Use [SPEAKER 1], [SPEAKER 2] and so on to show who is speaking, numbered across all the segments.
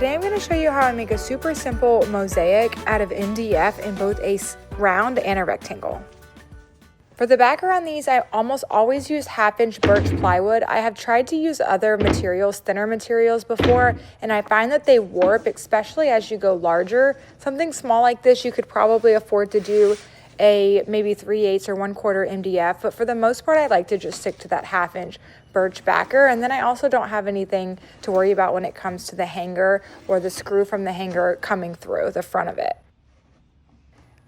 [SPEAKER 1] Today I'm going to show you how I make a super simple mosaic out of MDF in both a round and a rectangle. For the backer on these, I almost always use 1/2-inch birch plywood. I have tried to use other materials, thinner materials before, and I find that they warp, especially as you go larger. Something small like this, you could probably afford to do a maybe 3/8 or 1/4 MDF, but for the most part, I like to just stick to that 1/2-inch birch backer. And then I also don't have anything to worry about when it comes to the hanger or the screw from the hanger coming through the front of it.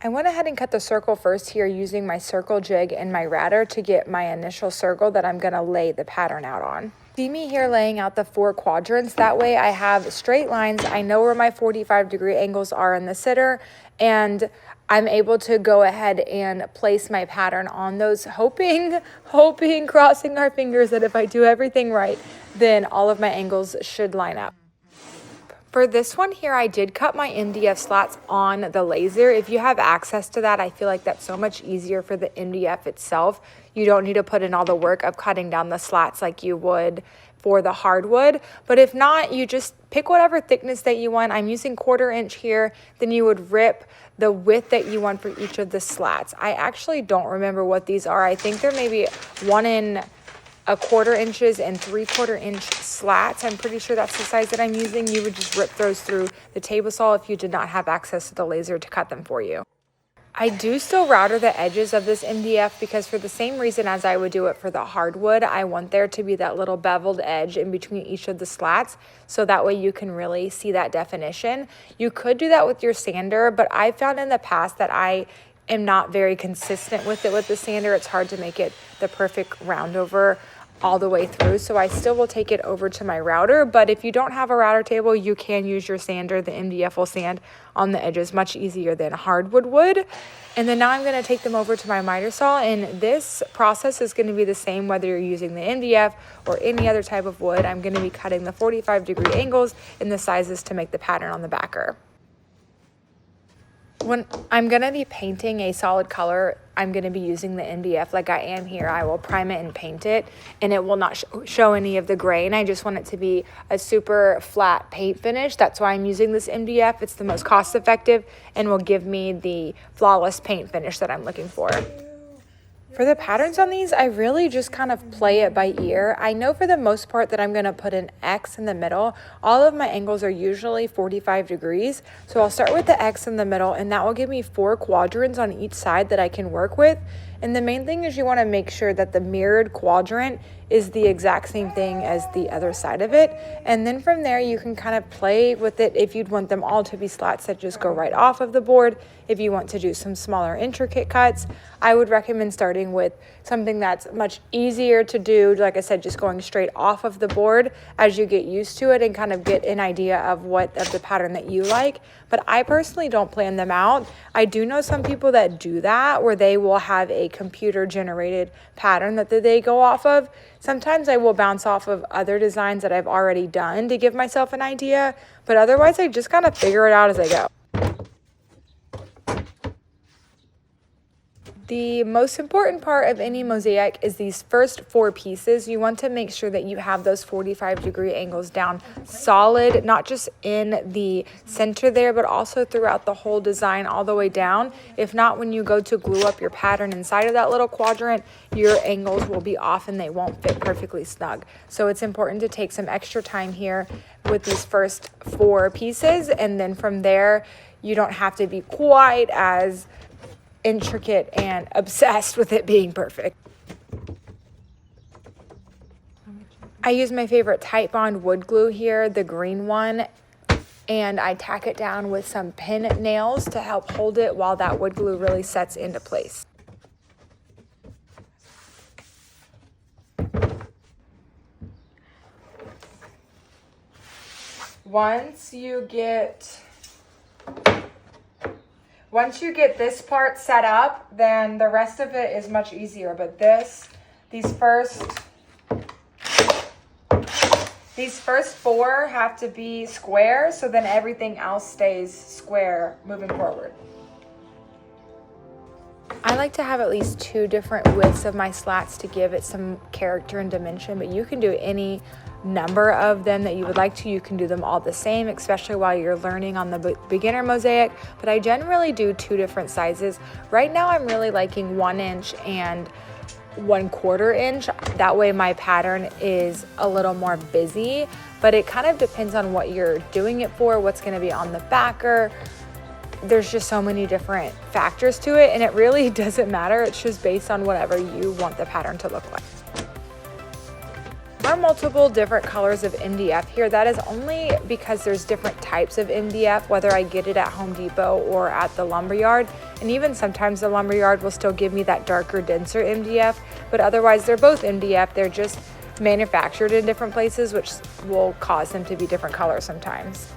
[SPEAKER 1] I went ahead and cut the circle first here using my circle jig and my router to get my initial circle that I'm going to lay the pattern out on. See me here laying out the 4 quadrants. That way I have straight lines. I know where my 45-degree angles are in the sitter, and I'm able to go ahead and place my pattern on those, hoping, crossing our fingers that if I do everything right, then all of my angles should line up. For this one here, I did cut my MDF slats on the laser. If you have access to that, I feel like that's so much easier for the MDF itself. You don't need to put in all the work of cutting down the slats like you would for the hardwood. But if not, you just pick whatever thickness that you want. I'm using 1/4 inch here. Then you would rip the width that you want for each of the slats. I actually don't remember what these are. I think they're maybe 1 1/4 inches and 3/4 inch slats. I'm pretty sure that's the size that I'm using. You would just rip those through the table saw if you did not have access to the laser to cut them for you. I do still router the edges of this MDF because for the same reason as I would do it for the hardwood, I want there to be that little beveled edge in between each of the slats, so that way you can really see that definition. You could do that with your sander, but I found in the past that I am not very consistent with it with the sander. It's hard to make it the perfect round over all the way through, so I still will take it over to my router. But if you don't have a router table, you can use your sander. The MDF will sand on the edges much easier than hardwood would. And then now I'm going to take them over to my miter saw, and this process is going to be the same whether you're using the MDF or any other type of wood. I'm going to be cutting the 45-degree angles and the sizes to make the pattern on the backer. When I'm going to be painting a solid color, I'm going to be using the MDF like I am here. I will prime it and paint it, and it will not show any of the grain. I just want it to be a super flat paint finish. That's why I'm using this MDF. It's the most cost effective and will give me the flawless paint finish that I'm looking for. For the patterns on these, I really just kind of play it by ear. I know for the most part that I'm going to put an X in the middle. All of my angles are usually 45 degrees. So I'll start with the X in the middle, and that will give me 4 quadrants on each side that I can work with. And the main thing is you want to make sure that the mirrored quadrant is the exact same thing as the other side of it. And then from there, you can kind of play with it if you'd want them all to be slats that just go right off of the board. If you want to do some smaller intricate cuts, I would recommend starting with something that's much easier to do. Like I said, just going straight off of the board as you get used to it and kind of get an idea of what of the pattern that you like. But I personally don't plan them out. I do know some people that do that, where they will have a computer generated pattern that they go off of. Sometimes I will bounce off of other designs that I've already done to give myself an idea, but otherwise I just kind of figure it out as I go. The most important part of any mosaic is these first 4 pieces. You want to make sure that you have those 45-degree angles down solid, not just in the center there, but also throughout the whole design all the way down. If not, when you go to glue up your pattern inside of that little quadrant, your angles will be off and they won't fit perfectly snug. So it's important to take some extra time here with these first 4 pieces, and then from there, you don't have to be quite as intricate and obsessed with it being perfect. I use my favorite Titebond wood glue here, the green one, and I tack it down with some pin nails to help hold it while that wood glue really sets into place. Once you get this part set up, then the rest of it is much easier. But these first 4 have to be square, so then everything else stays square moving forward. I I like to have at least 2 different widths of my slats to give it some character and dimension, but you can do any number of them that you would like to. You can do them all the same, especially while you're learning on the beginner mosaic, but I generally do 2 different sizes. Right now I'm really liking 1 inch and 1/4 inch. That way my pattern is a little more busy, but it kind of depends on what you're doing it for, what's going to be on the backer. There's just so many different factors to it, and it really doesn't matter. It's just based on whatever you want the pattern to look like. There are multiple different colors of MDF here. That is only because there's different types of MDF, whether I get it at Home Depot or at the lumberyard. And even sometimes the lumberyard will still give me that darker, denser MDF, but otherwise they're both MDF. They're just manufactured in different places, which will cause them to be different colors sometimes.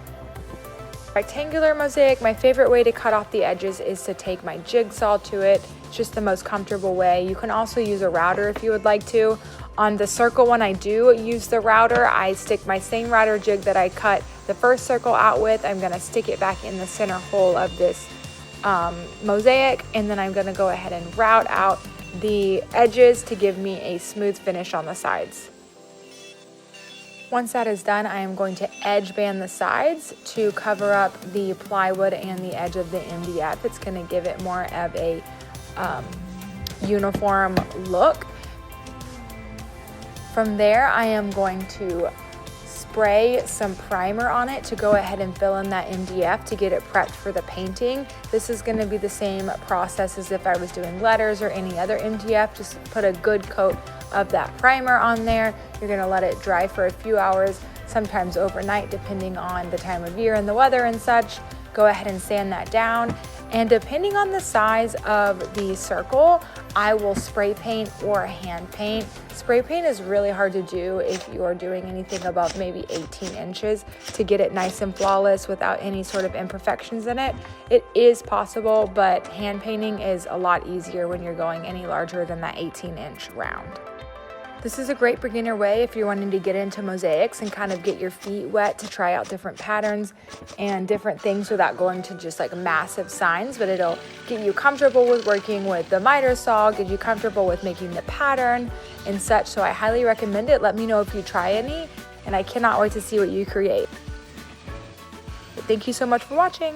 [SPEAKER 1] Rectangular mosaic, my favorite way to cut off the edges is to take my jigsaw to it. It's just the most comfortable way. You can also use a router if you would like to. On the circle one, I do use the router. I stick my same router jig that I cut the first circle out with. I'm gonna stick it back in the center hole of this mosaic, and then I'm gonna go ahead and route out the edges to give me a smooth finish on the sides. Once that is done, I am going to edge band the sides to cover up the plywood and the edge of the MDF. It's gonna give it more of a uniform look. From there, I am going to spray some primer on it to go ahead and fill in that MDF to get it prepped for the painting. This is going to be the same process as if I was doing letters or any other MDF. Just put a good coat of that primer on there. You're going to let it dry for a few hours, sometimes overnight, depending on the time of year and the weather and such. Go ahead and sand that down. And depending on the size of the circle, I will spray paint or hand paint. Spray paint is really hard to do if you are doing anything above maybe 18 inches to get it nice and flawless without any sort of imperfections in it. It is possible, but hand painting is a lot easier when you're going any larger than that 18-inch round. This is a great beginner way if you're wanting to get into mosaics and kind of get your feet wet to try out different patterns and different things without going to just like massive signs, but it'll get you comfortable with working with the miter saw, get you comfortable with making the pattern and such. So I highly recommend it. Let me know if you try any, and I cannot wait to see what you create. Thank you so much for watching.